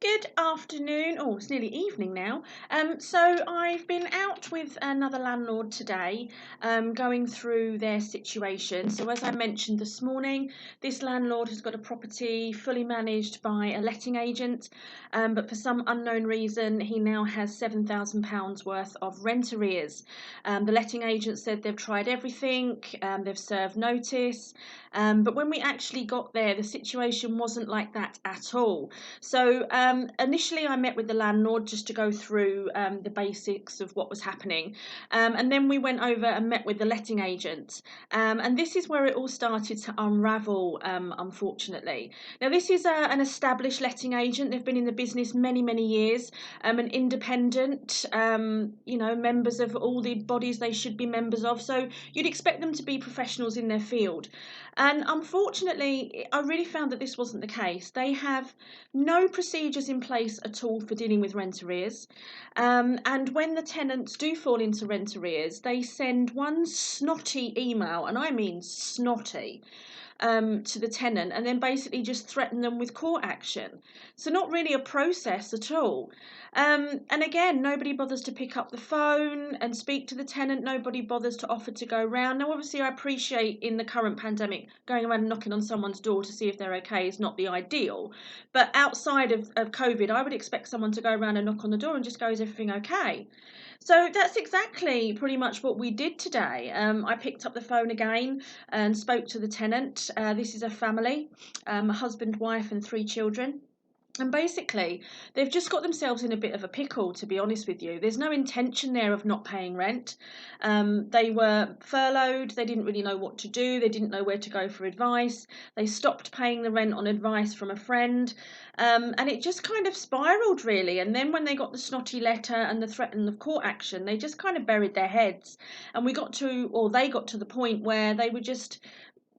Good afternoon. Oh, it's nearly evening now. So I've been out with another landlord today, going through their situation. So as I mentioned this morning, this landlord has got a property fully managed by a letting agent, but for some unknown reason, he now has £7,000 worth of rent arrears. The letting agent said they've tried everything, they've served notice, but when we actually got there, the situation wasn't like that at all. So initially, I met with the landlord just to go through the basics of what was happening, and then we went over and met with the letting agent. And this is where it all started to unravel, unfortunately. Now, this is an established letting agent. They've been in the business many, many years, and independent, members of all the bodies they should be members of. So you'd expect them to be professionals in their field. And unfortunately, I really found that this wasn't the case. They have no procedures in place at all for dealing with rent arrears. And when the tenants do fall into rent arrears, they send one snotty email, and I mean snotty, to the tenant, and then basically just threaten them with court action. So not really a process at all. And again, nobody bothers to pick up the phone and speak to the tenant. Nobody bothers to offer to go round. Now, obviously, I appreciate in the current pandemic, going around and knocking on someone's door to see if they're okay is not the ideal. But outside of COVID, I would expect someone to go around and knock on the door and just go, is everything okay? So that's exactly pretty much what we did today. I picked up the phone again and spoke to the tenant. This is a family, a husband, wife, and 3 children. And basically, they've just got themselves in a bit of a pickle, to be honest with you. There's no intention there of not paying rent. They were furloughed. They didn't really know what to do. They didn't know where to go for advice. They stopped paying the rent on advice from a friend. And it just kind of spiraled, really. And then when they got the snotty letter and the threat of court action, they just kind of buried their heads. And they got to the point where they were just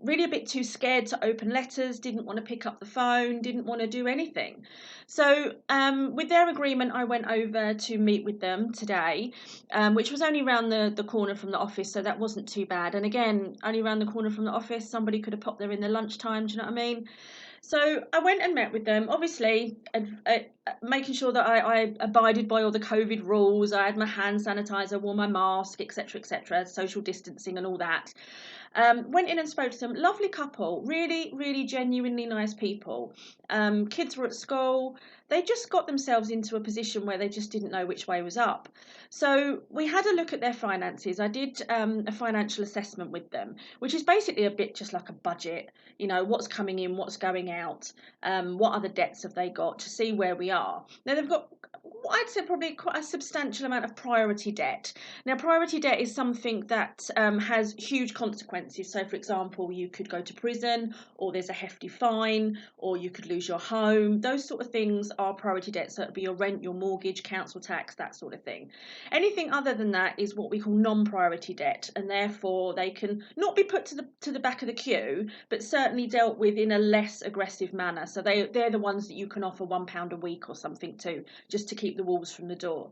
really a bit too scared to open letters, didn't want to pick up the phone, didn't want to do anything. So with their agreement, I went over to meet with them today, which was only around the corner from the office, so that wasn't too bad. And again, only around the corner from the office, somebody could have popped there in their lunchtime, do you know what I mean? So I went and met with them, obviously making sure that I abided by all the COVID rules. I had my hand sanitizer, wore my mask, etc., social distancing and all that. Went in and spoke to them. Lovely couple, really, really genuinely nice people. Kids were at school. They just got themselves into a position where they just didn't know which way was up. So we had a look at their finances. I did a financial assessment with them, which is basically a bit just like a budget. You know, what's coming in, what's going out, what other debts have they got, to see where we are. Now they've got, I'd say, probably quite a substantial amount of priority debt. Now, priority debt is something that has huge consequences. So, for example, you could go to prison, or there's a hefty fine, or you could lose your home. Those sort of things are priority debts. So, it'd be your rent, your mortgage, council tax, that sort of thing. Anything other than that is what we call non-priority debt, and therefore they can not be put to the back of the queue, but certainly dealt with in a less aggressive manner. So they're the ones that you can offer £1 a week or something to, just to keep the wolves from the door.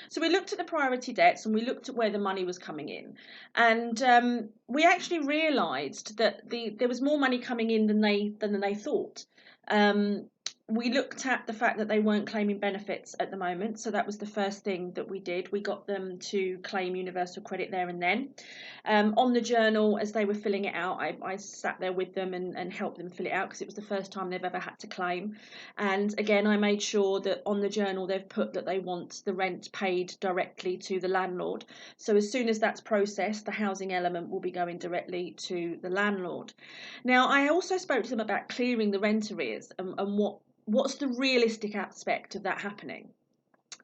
So we looked at the priority debts and we looked at where the money was coming in, and we actually realised that there was more money coming in than they thought. We looked at the fact that they weren't claiming benefits at the moment, so that was the first thing that we did. We got them to claim universal credit there and then. On the journal, as they were filling it out, I sat there with them and helped them fill it out, because it was the first time they've ever had to claim. And again, I made sure that on the journal they've put that they want the rent paid directly to the landlord. So as soon as that's processed, the housing element will be going directly to the landlord. Now, I also spoke to them about clearing the rent arrears and what's the realistic aspect of that happening.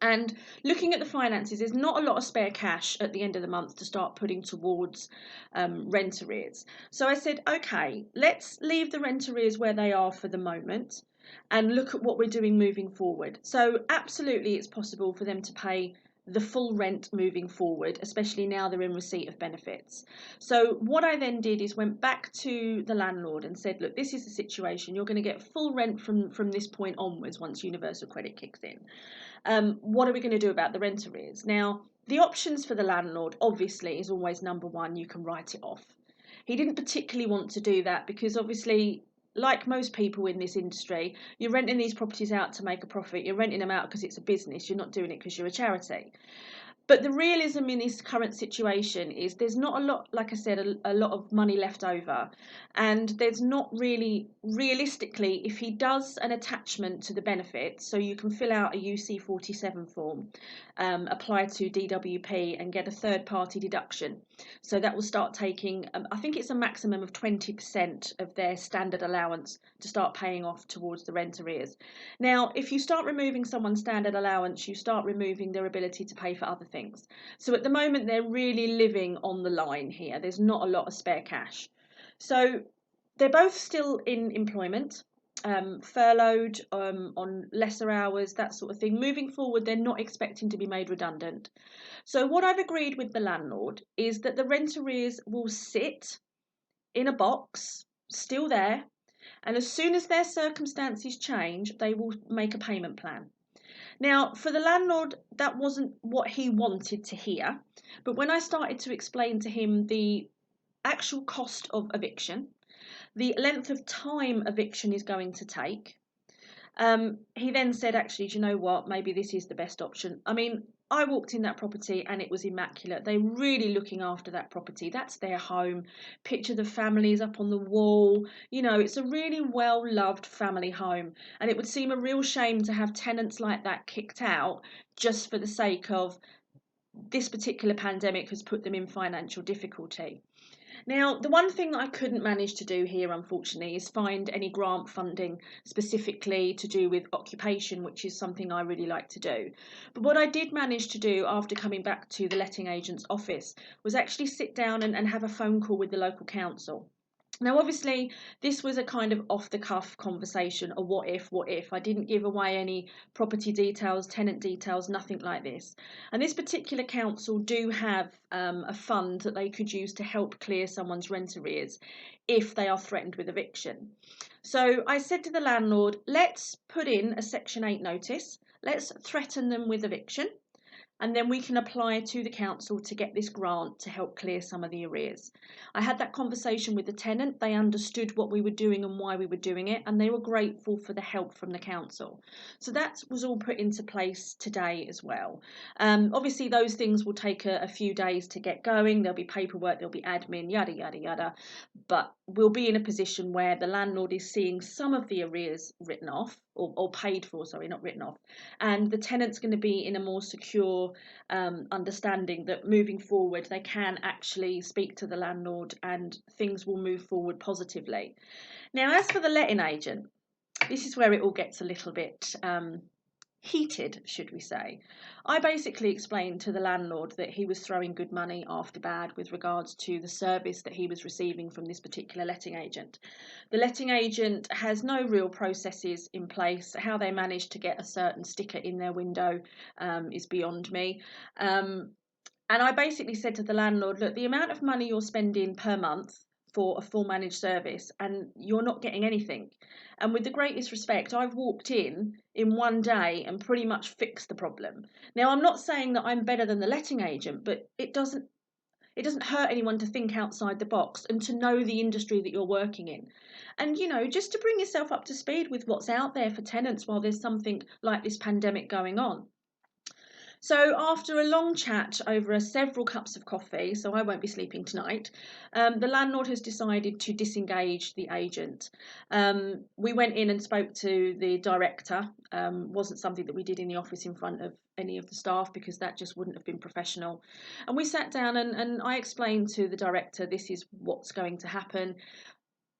And looking at the finances, there's not a lot of spare cash at the end of the month to start putting towards rent arrears. So I said, okay, let's leave the rent arrears where they are for the moment and look at what we're doing moving forward. So absolutely, it's possible for them to pay the full rent moving forward, especially now they're in receipt of benefits. So what I then did is went back to the landlord and said, look, this is the situation. You're going to get full rent from this point onwards once universal credit kicks in. What are we going to do about the rent arrears? Now, the options for the landlord, obviously, is always number one, you can write it off. He didn't particularly want to do that because obviously like most people in this industry, you're renting these properties out to make a profit. You're renting them out because it's a business. You're not doing it because you're a charity. But the realism in this current situation is there's not a lot, like I said, a lot of money left over. And there's not really, realistically, if he does an attachment to the benefit, so you can fill out a UC47 form, apply to DWP and get a third party deduction. So that will start taking, I think it's a maximum of 20% of their standard allowance to start paying off towards the rent arrears. Now, if you start removing someone's standard allowance, you start removing their ability to pay for other things. So at the moment, they're really living on the line here. There's not a lot of spare cash. So they're both still in employment, furloughed, on lesser hours, that sort of thing. Moving forward, they're not expecting to be made redundant. So what I've agreed with the landlord is that the rent arrears will sit in a box, still there, and as soon as their circumstances change, they will make a payment plan. Now, for the landlord, that wasn't what he wanted to hear, but when I started to explain to him the actual cost of eviction, the length of time eviction is going to take, he then said, actually, do you know what? Maybe this is the best option. I mean, I walked in that property and it was immaculate. They're really looking after that property. That's their home. Picture the families up on the wall. You know, it's a really well-loved family home. And it would seem a real shame to have tenants like that kicked out just for the sake of this particular pandemic has put them in financial difficulty. Now, the one thing that I couldn't manage to do here, unfortunately, is find any grant funding specifically to do with occupation, which is something I really like to do. But what I did manage to do after coming back to the letting agent's office was actually sit down and have a phone call with the local council. Now, obviously, this was a kind of off-the-cuff conversation, a what if. I didn't give away any property details, tenant details, nothing like this. And this particular council do have a fund that they could use to help clear someone's rent arrears if they are threatened with eviction. So I said to the landlord, let's put in a Section 8 notice, let's threaten them with eviction, and then we can apply to the council to get this grant to help clear some of the arrears. I had that conversation with the tenant. They understood what we were doing and why we were doing it, and they were grateful for the help from the council. So that was all put into place today as well. Obviously, those things will take a few days to get going. There'll be paperwork, there'll be admin, yada, yada, yada. But we'll be in a position where the landlord is seeing some of the arrears written off, or paid for, sorry, not written off. And the tenant's going to be in a more secure understanding that moving forward they can actually speak to the landlord and things will move forward positively. Now, as for the letting agent, this is where it all gets a little bit heated, should we say. I basically explained to the landlord that he was throwing good money after bad with regards to the service that he was receiving from this particular letting agent. The letting agent has no real processes in place. How they managed to get a certain sticker in their window is beyond me. And I basically said to the landlord, look, the amount of money you're spending per month for a full managed service and you're not getting anything. And with the greatest respect, I've walked in one day and pretty much fixed the problem. Now, I'm not saying that I'm better than the letting agent, but it doesn't hurt anyone to think outside the box and to know the industry that you're working in. And, you know, just to bring yourself up to speed with what's out there for tenants while there's something like this pandemic going on. So after a long chat over several cups of coffee, so I won't be sleeping tonight, the landlord has decided to disengage the agent. We went in and spoke to the director. Wasn't something that we did in the office in front of any of the staff because that just wouldn't have been professional. And we sat down and I explained to the director, this is what's going to happen.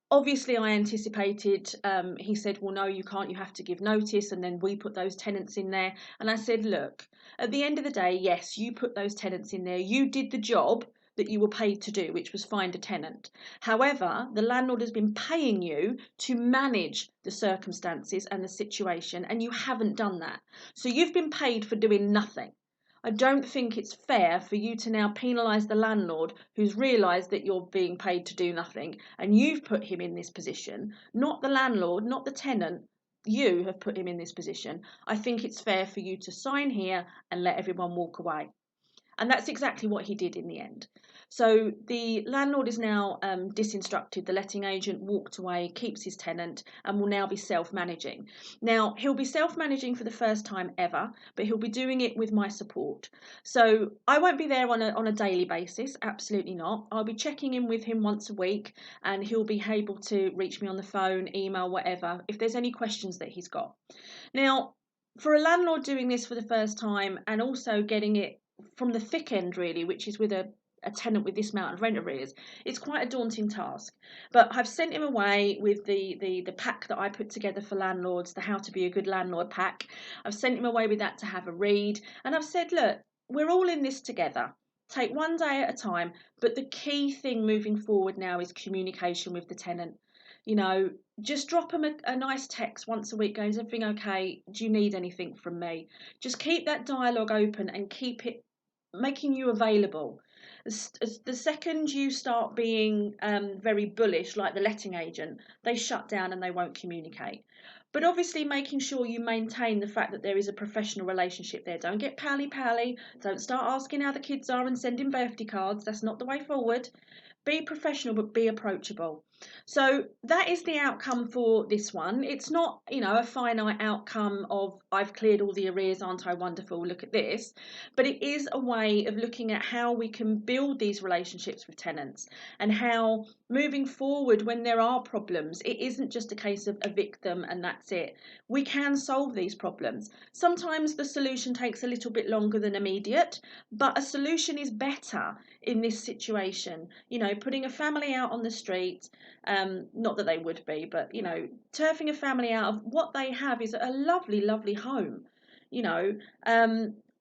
Obviously, I anticipated, he said, well, no, you can't, you have to give notice. And then we put those tenants in there. And I said, look, at the end of the day, yes, you put those tenants in there. You did the job that you were paid to do, which was find a tenant. However, the landlord has been paying you to manage the circumstances and the situation, and you haven't done that. So you've been paid for doing nothing. I don't think it's fair for you to now penalise the landlord who's realised that you're being paid to do nothing and you've put him in this position, not the landlord, not the tenant. You have put him in this position. I think it's fair for you to sign here and let everyone walk away. And that's exactly what he did in the end. So the landlord is now disinstructed. The letting agent walked away, keeps his tenant, and will now be self-managing. Now, he'll be self-managing for the first time ever, but he'll be doing it with my support. So I won't be there on a daily basis, absolutely not. I'll be checking in with him once a week, and he'll be able to reach me on the phone, email, whatever, if there's any questions that he's got. Now, for a landlord doing this for the first time and also getting it from the thick end, really, which is with a tenant with this amount of rent arrears, it's quite a daunting task. But I've sent him away with the pack that I put together for landlords, the How to Be a Good Landlord pack. I've sent him away with that to have a read. And I've said, look, we're all in this together. Take one day at a time. But the key thing moving forward now is communication with the tenant. You know, just drop them a nice text once a week going, is everything okay? Do you need anything from me? Just keep that dialogue open and keep it making you available. The second you start being very bullish, like the letting agent, they shut down and they won't communicate. But obviously making sure you maintain the fact that there is a professional relationship there. Don't get pally. Don't start asking how the kids are and sending birthday cards. That's not the way forward. Be professional, but be approachable. So that is the outcome for this one. It's not, a finite outcome of I've cleared all the arrears, aren't I wonderful, look at this. But it is a way of looking at how we can build these relationships with tenants and how moving forward when there are problems, it isn't just a case of evict them and that's it. We can solve these problems. Sometimes the solution takes a little bit longer than immediate, but a solution is better in this situation. Putting a family out on the street, not that they would be, but turfing a family out of what they have is a lovely home, you know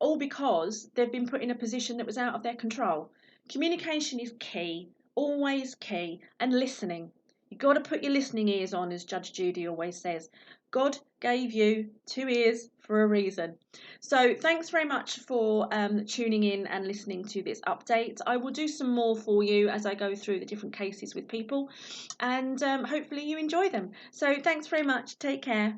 all because they've been put in a position that was out of their control. Communication is key, always key, and listening. You've got to put your listening ears on, as Judge Judy always says. God gave you 2 ears for a reason. So thanks very much for tuning in and listening to this update. I will do some more for you as I go through the different cases with people, and hopefully you enjoy them. So thanks very much. Take care.